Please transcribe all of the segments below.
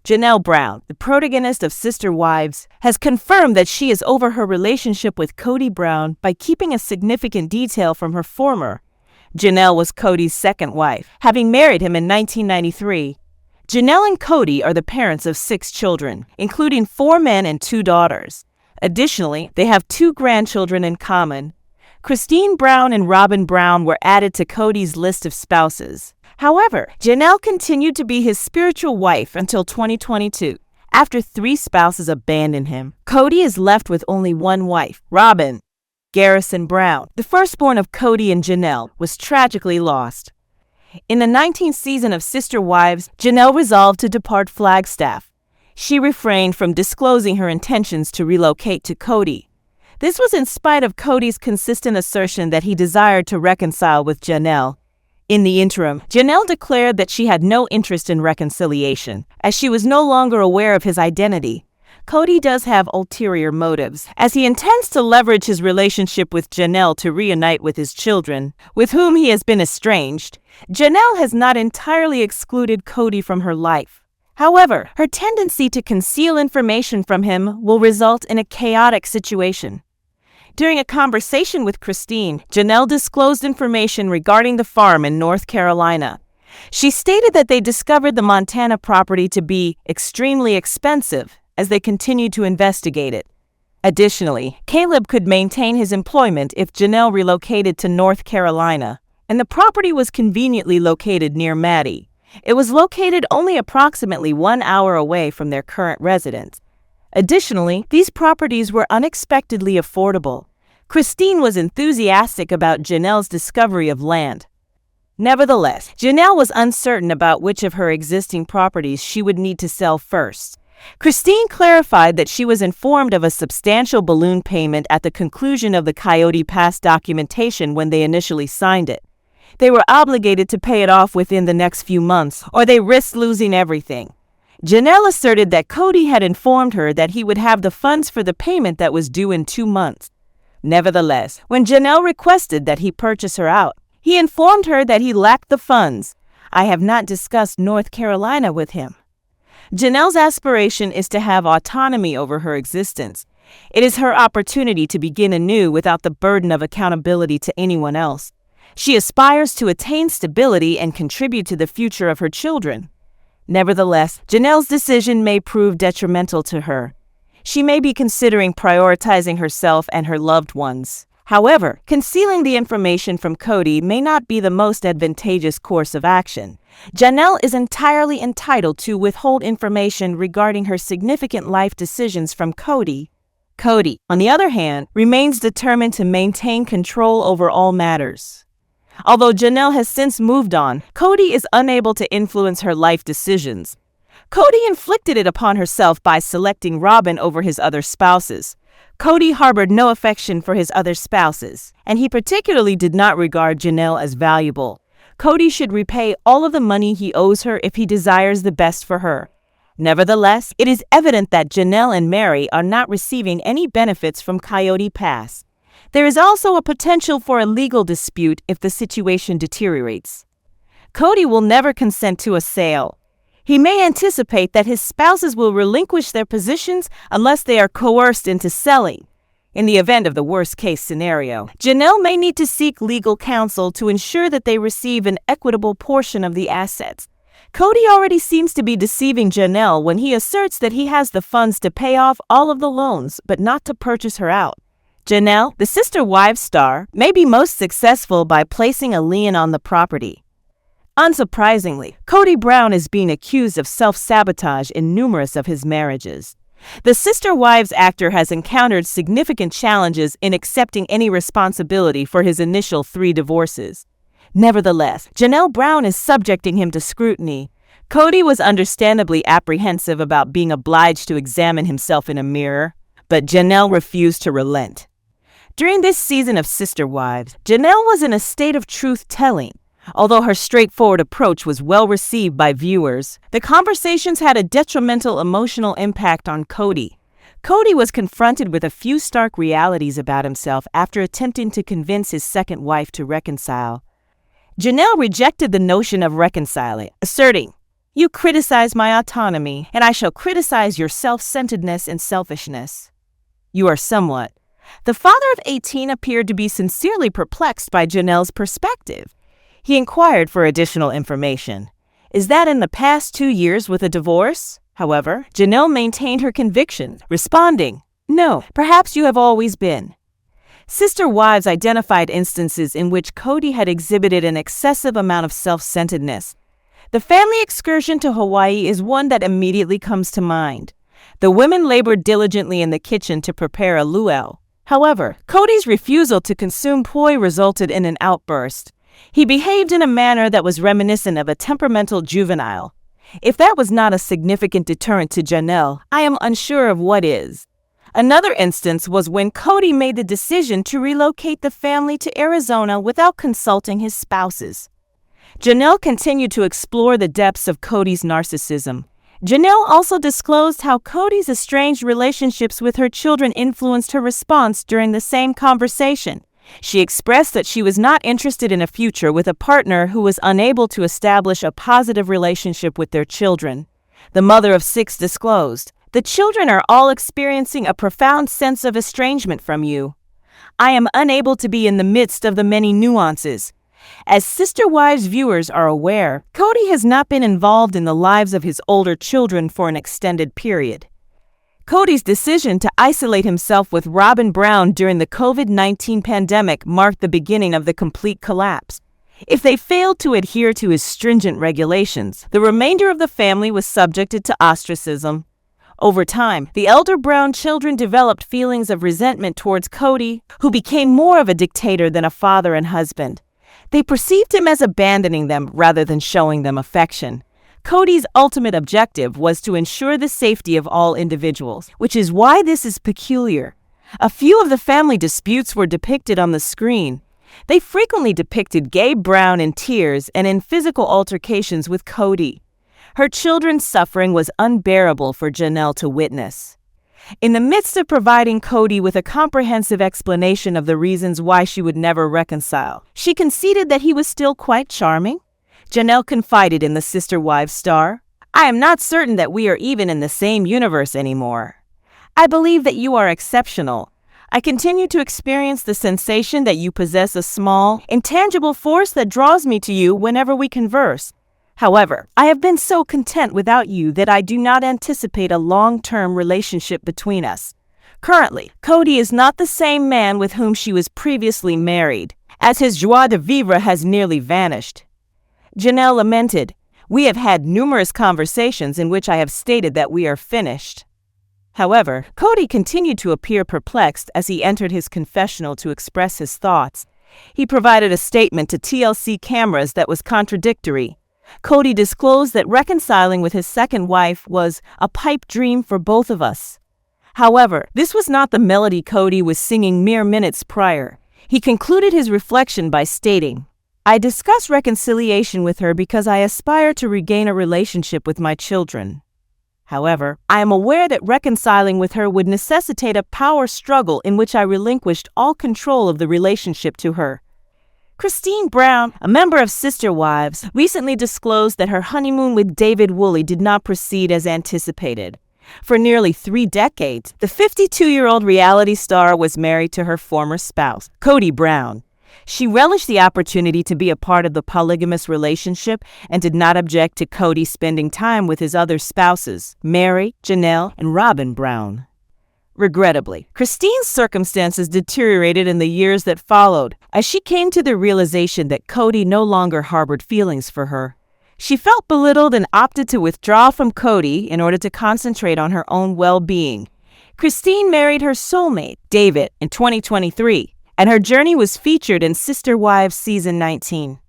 Janelle Brown, the protagonist of Sister Wives, has confirmed that she is over her relationship with Kody Brown by keeping a significant detail from her former. Janelle was Kody's second wife, having married him in 1993. Janelle and Cody are the parents of 6 children, including 4 men and 2 daughters. Additionally, they have 2 grandchildren in common. Kody Brown and Robin Brown were added to Kody's list of spouses. However, Janelle continued to be his spiritual wife until 2022. After 3 spouses abandoned him, Kody is left with only one wife, Robin. Garrison Brown, the firstborn of Kody and Janelle, was tragically lost. In the 19th season of Sister Wives, Janelle resolved to depart Flagstaff. She refrained from disclosing her intentions to relocate to Kody. This was in spite of Kody's consistent assertion that he desired to reconcile with Janelle. In the interim, Janelle declared that she had no interest in reconciliation, as she was no longer aware of his identity. Kody does have ulterior motives, as he intends to leverage his relationship with Janelle to reunite with his children, with whom he has been estranged. Janelle has not entirely excluded Kody from her life. However, her tendency to conceal information from him will result in a chaotic situation. During a conversation with Christine, Janelle disclosed information regarding the farm in North Carolina. She stated that they discovered the Montana property to be extremely expensive as they continued to investigate it. Additionally, Caleb could maintain his employment if Janelle relocated to North Carolina, and the property was conveniently located near Meri. It was located only approximately 1 hour away from their current residence. Additionally, these properties were unexpectedly affordable. Christine was enthusiastic about Janelle's discovery of land. Nevertheless, Janelle was uncertain about which of her existing properties she would need to sell first. Christine clarified that she was informed of a substantial balloon payment at the conclusion of the Coyote Pass documentation when they initially signed it. They were obligated to pay it off within the next few months, or they risked losing everything. Janelle asserted that Kody had informed her that he would have the funds for the payment that was due in 2 months. Nevertheless, when Janelle requested that he purchase her out, he informed her that he lacked the funds. "I have not discussed North Carolina with him." Janelle's aspiration is to have autonomy over her existence. It is her opportunity to begin anew without the burden of accountability to anyone else. She aspires to attain stability and contribute to the future of her children. Nevertheless, Janelle's decision may prove detrimental to her. She may be considering prioritizing herself and her loved ones. However, concealing the information from Kody may not be the most advantageous course of action. Janelle is entirely entitled to withhold information regarding her significant life decisions from Kody. Kody, on the other hand, remains determined to maintain control over all matters. Although Janelle has since moved on, Kody is unable to influence her life decisions. Kody inflicted it upon herself by selecting Robin over his other spouses. Kody harbored no affection for his other spouses, and he particularly did not regard Janelle as valuable. Kody should repay all of the money he owes her if he desires the best for her. Nevertheless, it is evident that Janelle and Meri are not receiving any benefits from Coyote Pass. There is also a potential for a legal dispute if the situation deteriorates. Kody will never consent to a sale. He may anticipate that his spouses will relinquish their positions unless they are coerced into selling. In the event of the worst-case scenario, Janelle may need to seek legal counsel to ensure that they receive an equitable portion of the assets. Kody already seems to be deceiving Janelle when he asserts that he has the funds to pay off all of the loans, but not to purchase her out. Janelle, the Sister Wives star, may be most successful by placing a lien on the property. Unsurprisingly, Kody Brown is being accused of self-sabotage in numerous of his marriages. The Sister Wives actor has encountered significant challenges in accepting any responsibility for his initial 3 divorces. Nevertheless, Janelle Brown is subjecting him to scrutiny. Kody was understandably apprehensive about being obliged to examine himself in a mirror, but Janelle refused to relent. During this season of Sister Wives, Janelle was in a state of truth-telling. Although her straightforward approach was well received by viewers, the conversations had a detrimental emotional impact on Kody. Kody was confronted with a few stark realities about himself after attempting to convince his second wife to reconcile. Janelle rejected the notion of reconciling, asserting, You criticize my autonomy, and I shall criticize your self-centeredness and selfishness. You are somewhat. The father of 18 appeared to be sincerely perplexed by Janelle's perspective. He inquired for additional information. Is that in the past 2 years with a divorce? However, Janelle maintained her conviction, responding, No, perhaps you have always been. Sister wives identified instances in which Kody had exhibited an excessive amount of self-centeredness. The family excursion to Hawaii is one that immediately comes to mind. The women labored diligently in the kitchen to prepare a luau. However, Kody's refusal to consume poi resulted in an outburst. He behaved in a manner that was reminiscent of a temperamental juvenile. If that was not a significant deterrent to Janelle, I am unsure of what is. Another instance was when Kody made the decision to relocate the family to Arizona without consulting his spouses. Janelle continued to explore the depths of Kody's narcissism. Janelle also disclosed how Kody's estranged relationships with her children influenced her response during the same conversation. She expressed that she was not interested in a future with a partner who was unable to establish a positive relationship with their children. The mother of 6 disclosed, The children are all experiencing a profound sense of estrangement from you. I am unable to be in the midst of the many nuances. As Sister Wives viewers are aware, Kody has not been involved in the lives of his older children for an extended period. Kody's decision to isolate himself with Robin Brown during the COVID-19 pandemic marked the beginning of the complete collapse. If they failed to adhere to his stringent regulations, the remainder of the family was subjected to ostracism. Over time, the elder Brown children developed feelings of resentment towards Kody, who became more of a dictator than a father and husband. They perceived him as abandoning them rather than showing them affection. Kody's ultimate objective was to ensure the safety of all individuals, which is why this is peculiar. A few of the family disputes were depicted on the screen. They frequently depicted Gabe Brown in tears and in physical altercations with Kody. Her children's suffering was unbearable for Janelle to witness. In the midst of providing Kody with a comprehensive explanation of the reasons why she would never reconcile, she conceded that he was still quite charming. Janelle confided in the Sister Wives star, I am not certain that we are even in the same universe anymore. I believe that you are exceptional. I continue to experience the sensation that you possess a small, intangible force that draws me to you whenever we converse. However, I have been so content without you that I do not anticipate a long-term relationship between us. Currently, Kody is not the same man with whom she was previously married, as his joie de vivre has nearly vanished. Janelle lamented, We have had numerous conversations in which I have stated that we are finished. However, Kody continued to appear perplexed as he entered his confessional to express his thoughts. He provided a statement to TLC cameras that was contradictory. Kody disclosed that reconciling with his second wife was a pipe dream for both of us. However, this was not the melody Kody was singing mere minutes prior. He concluded his reflection by stating, I discuss reconciliation with her because I aspire to regain a relationship with my children. However, I am aware that reconciling with her would necessitate a power struggle in which I relinquished all control of the relationship to her. Kody Brown, a member of Sister Wives, recently disclosed that her honeymoon with David Woolley did not proceed as anticipated. For nearly 3 decades, the 52-year-old reality star was married to her former spouse, Kody Brown. She relished the opportunity to be a part of the polygamous relationship and did not object to Kody spending time with his other spouses, Meri, Janelle, and Robin Brown. Regrettably, Kody's circumstances deteriorated in the years that followed as she came to the realization that Kody no longer harbored feelings for her. She felt belittled and opted to withdraw from Kody in order to concentrate on her own well-being. Kody married her soulmate, David, in 2023, and her journey was featured in Sister Wives Season 19.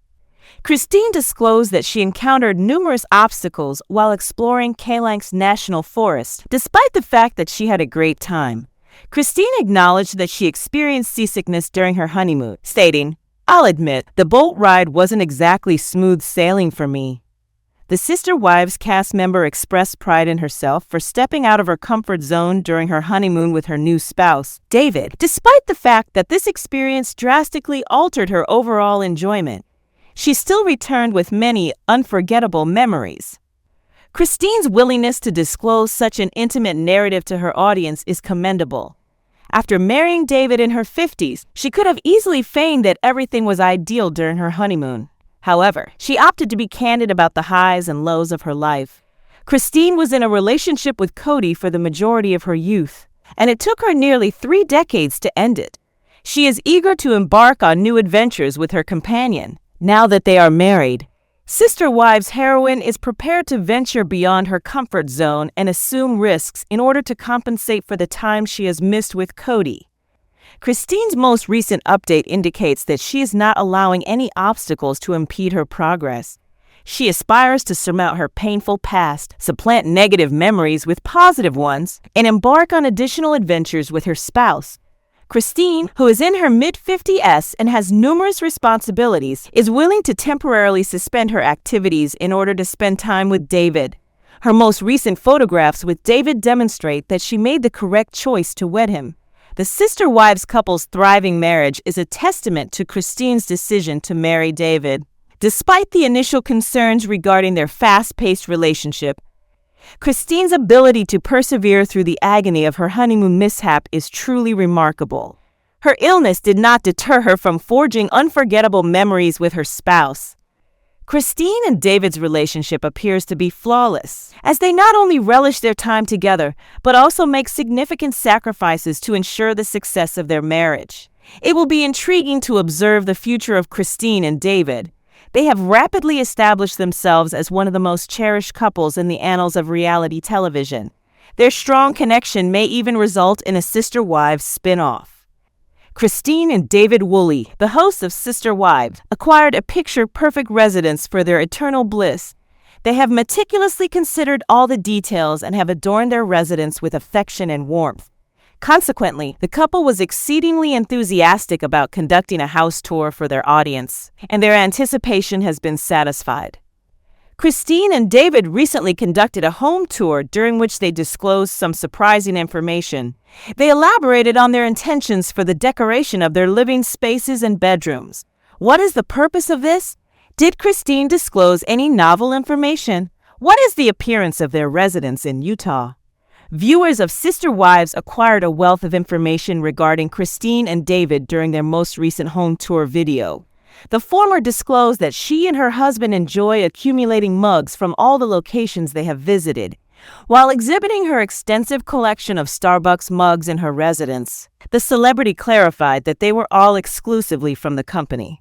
Kody disclosed that she encountered numerous obstacles while exploring Kalank's National Forest, despite the fact that she had a great time. Kody acknowledged that she experienced seasickness during her honeymoon, stating, I'll admit, the boat ride wasn't exactly smooth sailing for me. The Sister Wives cast member expressed pride in herself for stepping out of her comfort zone during her honeymoon with her new spouse, David, despite the fact that this experience drastically altered her overall enjoyment. She still returned with many unforgettable memories. Christine's willingness to disclose such an intimate narrative to her audience is commendable. After marrying David in her 50s, she could have easily feigned that everything was ideal during her honeymoon. However, she opted to be candid about the highs and lows of her life. Christine was in a relationship with Kody for the majority of her youth, and it took her nearly 3 decades to end it. She is eager to embark on new adventures with her companion, now that they are married. Sister Wives heroine is prepared to venture beyond her comfort zone and assume risks in order to compensate for the time she has missed with Kody. Christine's most recent update indicates that she is not allowing any obstacles to impede her progress. She aspires to surmount her painful past, supplant negative memories with positive ones, and embark on additional adventures with her spouse. Christine, who is in her mid-50s and has numerous responsibilities, is willing to temporarily suspend her activities in order to spend time with David. Her most recent photographs with David demonstrate that she made the correct choice to wed him. The Sister Wives couple's thriving marriage is a testament to Christine's decision to marry David. Despite the initial concerns regarding their fast-paced relationship, Christine's ability to persevere through the agony of her honeymoon mishap is truly remarkable. Her illness did not deter her from forging unforgettable memories with her spouse. Christine and David's relationship appears to be flawless, as they not only relish their time together, but also make significant sacrifices to ensure the success of their marriage. It will be intriguing to observe the future of Christine and David. They have rapidly established themselves as one of the most cherished couples in the annals of reality television. Their strong connection may even result in a Sister Wives spin-off. Christine and David Woolley, the hosts of Sister Wives, acquired a picture-perfect residence for their eternal bliss. They have meticulously considered all the details and have adorned their residence with affection and warmth. Consequently, the couple was exceedingly enthusiastic about conducting a house tour for their audience, and their anticipation has been satisfied. Christine and David recently conducted a home tour during which they disclosed some surprising information. They elaborated on their intentions for the decoration of their living spaces and bedrooms. What is the purpose of this? Did Christine disclose any novel information? What is the appearance of their residence in Utah? Viewers of Sister Wives acquired a wealth of information regarding Christine and David during their most recent home tour video. The former disclosed that she and her husband enjoy accumulating mugs from all the locations they have visited. While exhibiting her extensive collection of Starbucks mugs in her residence, the celebrity clarified that they were all exclusively from the company.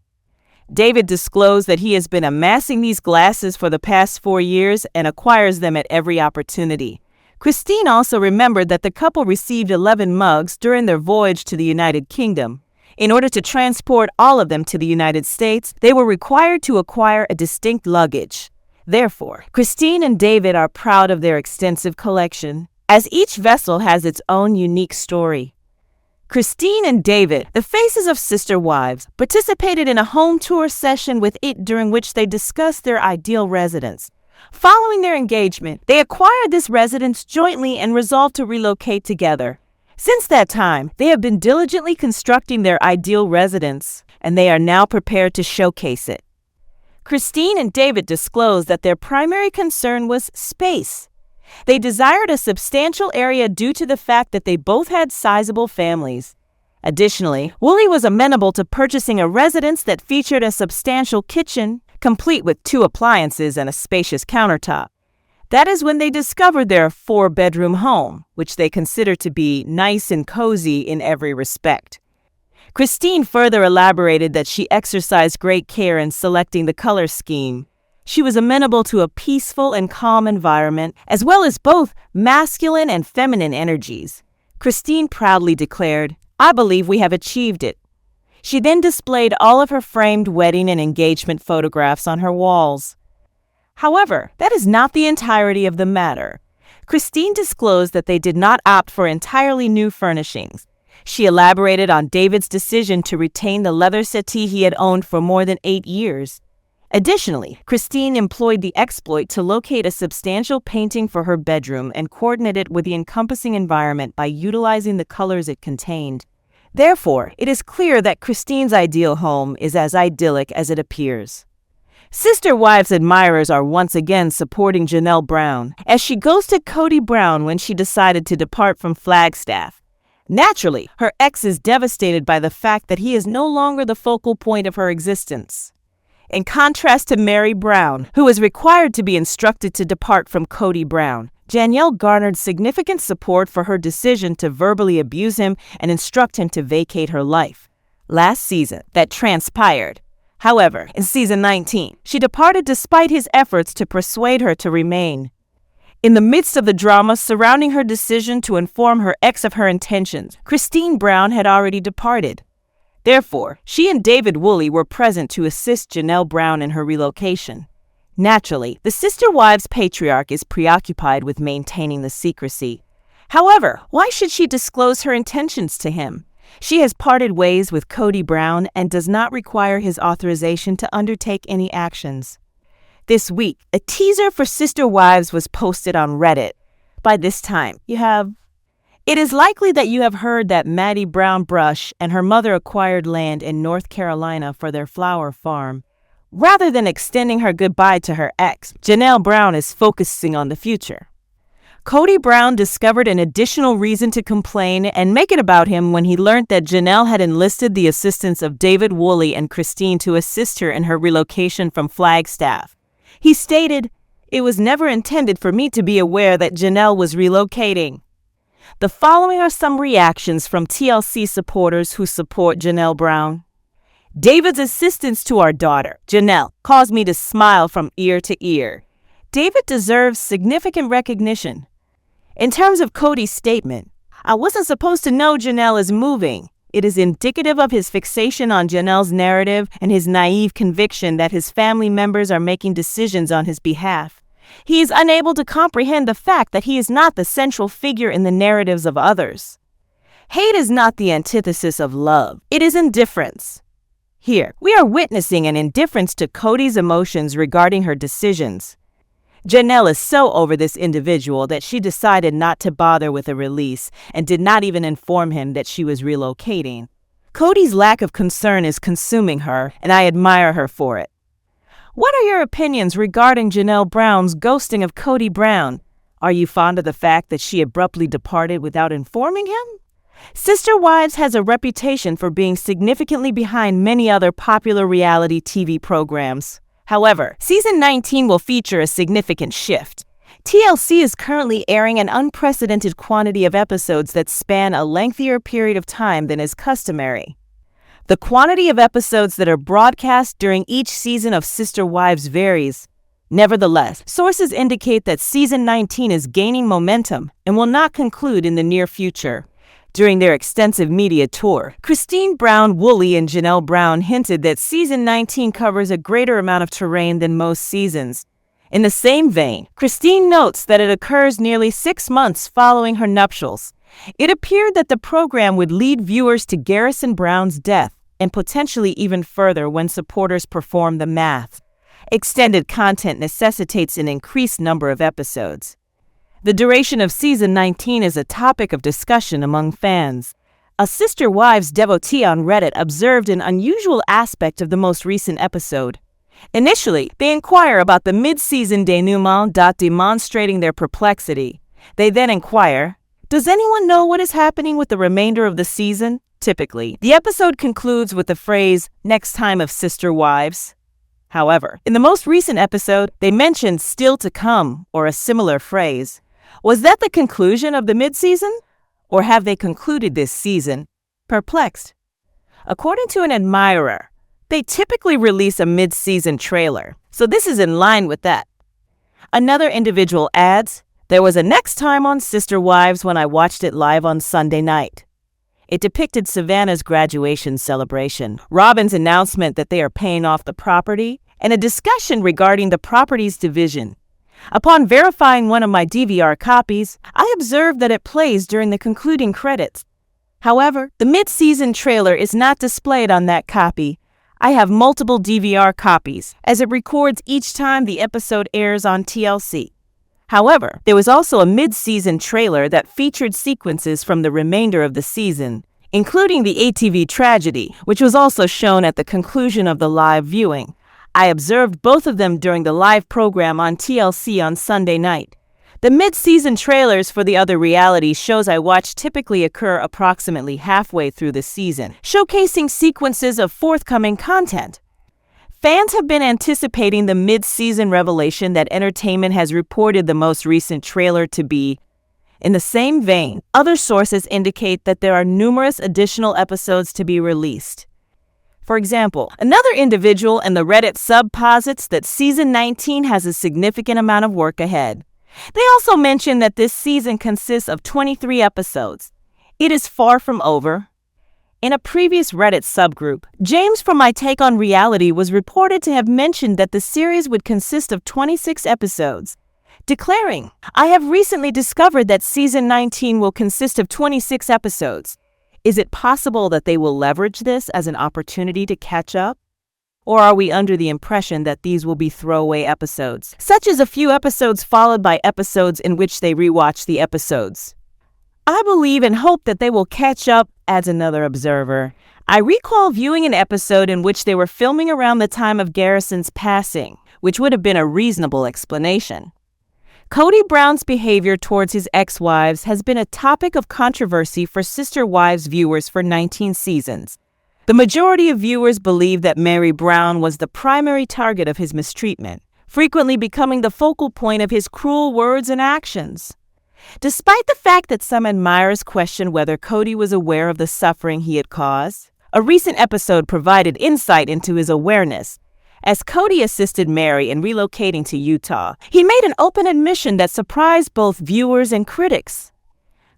David disclosed that he has been amassing these glasses for the past 4 years and acquires them at every opportunity. Christine also remembered that the couple received 11 mugs during their voyage to the United Kingdom. In order to transport all of them to the United States, they were required to acquire a distinct luggage. Therefore, Christine and David are proud of their extensive collection, as each vessel has its own unique story. Christine and David, the faces of Sister Wives, participated in a home tour session with it during which they discussed their ideal residence. Following their engagement, they acquired this residence jointly and resolved to relocate together. Since that time, they have been diligently constructing their ideal residence, and they are now prepared to showcase it. Christine and David disclosed that their primary concern was space. They desired a substantial area due to the fact that they both had sizable families. Additionally, Woolley was amenable to purchasing a residence that featured a substantial kitchen, complete with 2 appliances and a spacious countertop. That is when they discovered their 4-bedroom home, which they consider to be nice and cozy in every respect. Christine further elaborated that she exercised great care in selecting the color scheme. She was amenable to a peaceful and calm environment, as well as both masculine and feminine energies. Christine proudly declared, "I believe we have achieved it." She then displayed all of her framed wedding and engagement photographs on her walls. However, that is not the entirety of the matter. Christine disclosed that they did not opt for entirely new furnishings. She elaborated on David's decision to retain the leather settee he had owned for more than 8 years. Additionally, Christine employed the exploit to locate a substantial painting for her bedroom and coordinate it with the encompassing environment by utilizing the colors it contained. Therefore, it is clear that Christine's ideal home is as idyllic as it appears. Sister Wives admirers are once again supporting Janelle Brown, as she ghosted Kody Brown when she decided to depart from Flagstaff. Naturally, her ex is devastated by the fact that he is no longer the focal point of her existence. In contrast to Meri Brown, who is required to be instructed to depart from Kody Brown, Janelle garnered significant support for her decision to verbally abuse him and instruct him to vacate her life. Last season, that transpired. However, in season 19, she departed despite his efforts to persuade her to remain. In the midst of the drama surrounding her decision to inform her ex of her intentions, Kody Brown had already departed. Therefore, she and David Woolley were present to assist Janelle Brown in her relocation. Naturally, the Sister Wives patriarch is preoccupied with maintaining the secrecy. However, why should she disclose her intentions to him? She has parted ways with Kody Brown and does not require his authorization to undertake any actions. This week, a teaser for Sister Wives was posted on Reddit. By this time, it is likely that you have heard that Maddie Brown Brush and her mother acquired land in North Carolina for their flower farm. Rather than extending her goodbye to her ex, Janelle Brown is focusing on the future. Kody Brown discovered an additional reason to complain and make it about him when he learned that Janelle had enlisted the assistance of David Woolley and Kody to assist her in her relocation from Flagstaff. He stated, "It was never intended for me to be aware that Janelle was relocating." The following are some reactions from TLC supporters who support Janelle Brown. David's assistance to our daughter, Janelle, caused me to smile from ear to ear. David deserves significant recognition. In terms of Kody's statement, "I wasn't supposed to know Janelle is moving." It is indicative of his fixation on Janelle's narrative and his naive conviction that his family members are making decisions on his behalf. He is unable to comprehend the fact that he is not the central figure in the narratives of others. Hate is not the antithesis of love. It is indifference. Here, we are witnessing an indifference to Kody's emotions regarding her decisions. Janelle is so over this individual that she decided not to bother with a release and did not even inform him that she was relocating. Kody's lack of concern is consuming her, and I admire her for it. What are your opinions regarding Janelle Brown's ghosting of Kody Brown? Are you fond of the fact that she abruptly departed without informing him? Sister Wives has a reputation for being significantly behind many other popular reality TV programs. However, season 19 will feature a significant shift. TLC is currently airing an unprecedented quantity of episodes that span a lengthier period of time than is customary. The quantity of episodes that are broadcast during each season of Sister Wives varies. Nevertheless, sources indicate that season 19 is gaining momentum and will not conclude in the near future. During their extensive media tour, Kody Brown, Woolley, and Janelle Brown hinted that season 19 covers a greater amount of terrain than most seasons. In the same vein, Kody notes that it occurs nearly 6 months following her nuptials. It appeared that the program would lead viewers to Garrison Brown's death, and potentially even further when supporters perform the math. Extended content necessitates an increased number of episodes. The duration of season 19 is a topic of discussion among fans. A Sister Wives devotee on Reddit observed an unusual aspect of the most recent episode. Initially, they inquire about the mid-season denouement, demonstrating their perplexity. They then inquire, "Does anyone know what is happening with the remainder of the season?" Typically, the episode concludes with the phrase, "next time of Sister Wives." However, in the most recent episode, they mentioned "still to come" or a similar phrase. Was that the conclusion of the mid-season? Or have they concluded this season? Perplexed. According to an admirer, they typically release a mid-season trailer, so this is in line with that. Another individual adds, "There was a next time on Sister Wives when I watched it live on Sunday night. It depicted Savannah's graduation celebration, Robin's announcement that they are paying off the property, and a discussion regarding the property's division. Upon verifying one of my DVR copies, I observed that it plays during the concluding credits. However, the mid-season trailer is not displayed on that copy. I have multiple DVR copies, as it records each time the episode airs on TLC. However, there was also a mid-season trailer that featured sequences from the remainder of the season, including the ATV tragedy, which was also shown at the conclusion of the live viewing. I observed both of them during the live program on TLC on Sunday night. The mid-season trailers for the other reality shows I watch typically occur approximately halfway through the season, showcasing sequences of forthcoming content. Fans have been anticipating the mid-season revelation that Entertainment has reported the most recent trailer to be. In the same vein, other sources indicate that there are numerous additional episodes to be released. For example, another individual in the Reddit sub posits that season 19 has a significant amount of work ahead. They also mention that this season consists of 23 episodes. It is far from over. In a previous Reddit subgroup, James from My Take on Reality was reported to have mentioned that the series would consist of 26 episodes, declaring, "I have recently discovered that season 19 will consist of 26 episodes. Is it possible that they will leverage this as an opportunity to catch up? Or are we under the impression that these will be throwaway episodes, such as a few episodes followed by episodes in which they rewatch the episodes? I believe and hope that they will catch up," adds another observer. "I recall viewing an episode in which they were filming around the time of Garrison's passing, which would have been a reasonable explanation." Kody Brown's behavior towards his ex-wives has been a topic of controversy for Sister Wives viewers for 19 seasons. The majority of viewers believe that Meri Brown was the primary target of his mistreatment, frequently becoming the focal point of his cruel words and actions. Despite the fact that some admirers question whether Kody was aware of the suffering he had caused, a recent episode provided insight into his awareness. As Kody assisted Meri in relocating to Utah, he made an open admission that surprised both viewers and critics.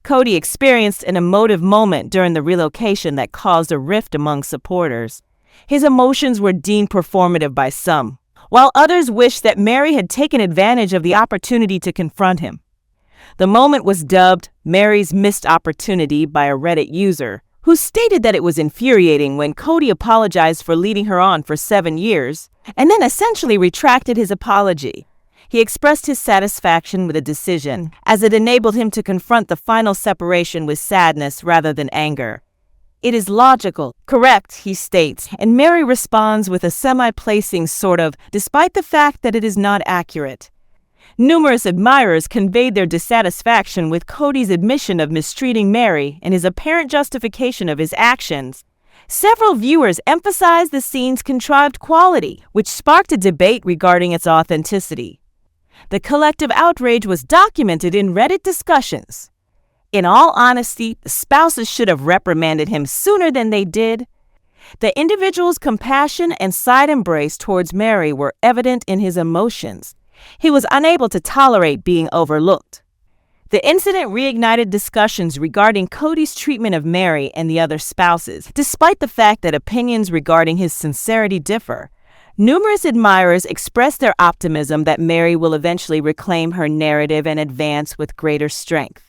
Kody experienced an emotive moment during the relocation that caused a rift among supporters. His emotions were deemed performative by some, while others wished that Meri had taken advantage of the opportunity to confront him. The moment was dubbed Meri's missed opportunity by a Reddit user, who stated that it was infuriating when Kody apologized for leading her on for 7 years, and then essentially retracted his apology. He expressed his satisfaction with the decision, as it enabled him to confront the final separation with sadness rather than anger. "It is logical, correct," he states, and Meri responds with a semi-placing sort of, despite the fact that it is not accurate. Numerous admirers conveyed their dissatisfaction with Kody's admission of mistreating Meri and his apparent justification of his actions. Several viewers emphasized the scene's contrived quality, which sparked a debate regarding its authenticity. The collective outrage was documented in Reddit discussions. In all honesty, the spouses should have reprimanded him sooner than they did. The individual's compassion and side embrace towards Meri were evident in his emotions. He was unable to tolerate being overlooked. The incident reignited discussions regarding Kody's treatment of Meri and the other spouses, despite the fact that opinions regarding his sincerity differ. Numerous admirers expressed their optimism that Meri will eventually reclaim her narrative and advance with greater strength.